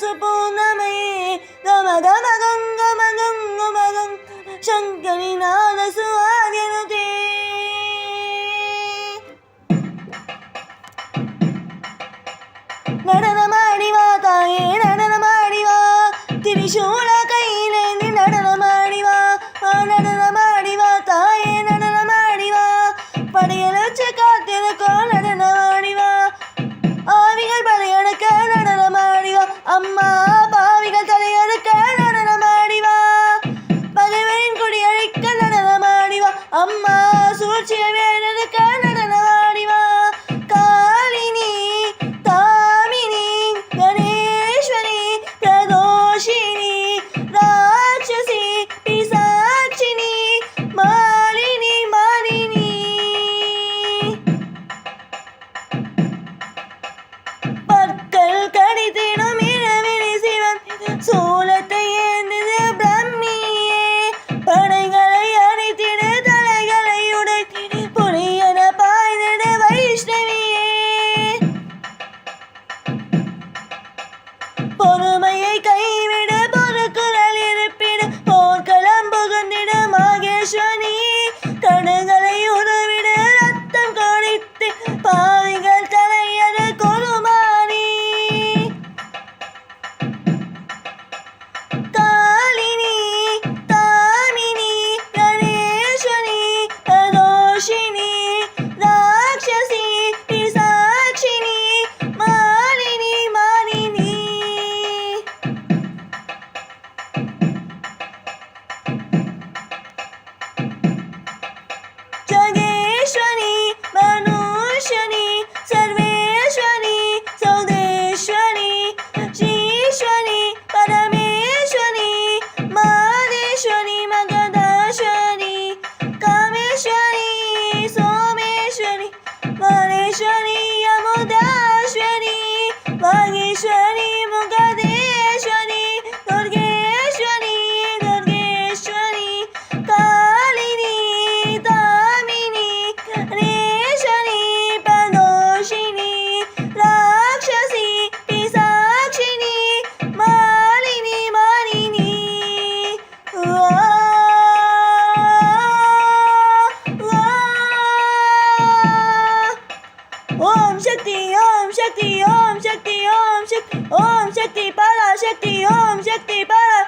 सुपूर्णमये गम गम Gangnam Gangnam गंग शंकरी नाद सुहागिनुते நடனமாடிவா தாயே நடனமாடிவா திரிசூல கையிலேந்தி நடனமாடிவா நடனமாடிவா தாயே நடனமாடிவா படையலச்சு காத்திருக்கோ நடனமாடிவா ஆவிகள் படையெடுக்க நடனமாடிவா அம்மா பாவிகள் தலையெடுக்க நடனமாடிவா பகைவரின் குடியழிக்க நடனமாடிவா அம்மா சூழ்ச்சிய வேறெடுக்க நடனமாடிவா காளினி தாமினி கணேஸ்வரி பிரதோஷினி ராட்சசி பிசாச்சினி மாலினி மாலினி பற்கள் கடித்திடும் இரவினி சிவன் சூலத்தை ஏந்திது பிரம்மியே படைகளை அணித்திடு தலைகளை உடைத்திடு புலியன பாய்ந்திடு வைஷ்ணவியே பொறுமையை கைவிடு பொறுக்குரல் இருப்பிடு போர்க்களம் புகுந்திடு மாகேஸ்வரி கடுகளை உருவிடு ரத்தம் கொடித்து பாவிகள் தலையது கொருமானி காளினி தாமினி கணேஸ்வரி பிரதோஷினி ராட்சசி பிசாச்சினி மாலினி மாலினி जगेश्वरी मनुष्यनी सर्वेश्वरी सौदेश्वरी श्रीश्वरी परमेश्वरी मादेश्वरी मगधेश्वरी कामेश्वरी सोमेश्वरी महेश्वरी यमुदाश्वरी वागीश्वरी मुगधेश्वरी दुर्गेश्वरी दुर्गेश्वरी कालिनी दामिनी गणेश्वरी प्रदोषिनी राक्षसी पिशाचिनी मालिनी मालिनी ओम शक्ति ओम शक्ति ओम शक्ति ओम शक्ति ओम शक्ति पराशक्ति ओम शक्ति परा